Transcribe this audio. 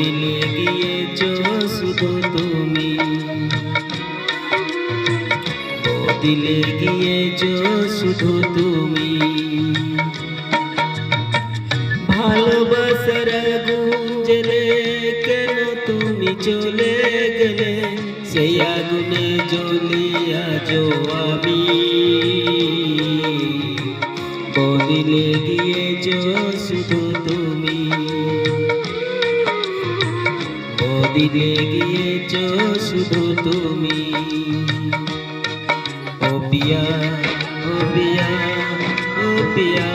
বদলে গিয়েছো শুধু তুমি, বদলে গিয়েছো শুধু তুমি। ভালোবাসার আগুন জ্বেলে কেন তুমি চলে গেলে, সেই আগুনে জ্বলি আজও আমি। বদলে গিয়েছো শুধু তুমি, বদলে গিয়েছো শুধু তুমি। ও পিয়া, ও পিয়া, ও পিয়া।